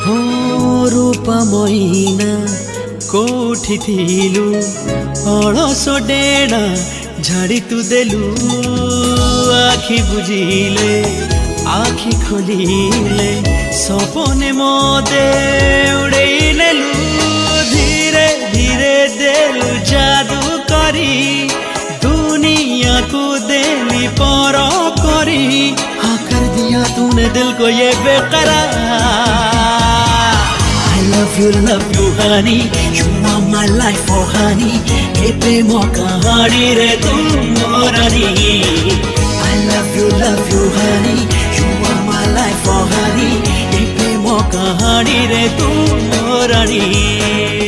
हो रूपा मैना कोठी थिलु अलस डेणा झाड़ी तू देलु आखि बुझिले आखि खोलिले सपने मोदे उड़ई नेलु धीरे धीरे देलु जादू करी दुनिया को देली पर करी हाँ कर दिया तूने दिल को ये बेकरार love you honey you are my life oh honey ke premo kahani re tum morani I love you honey you are my life oh honey ke premo kahani re tum morani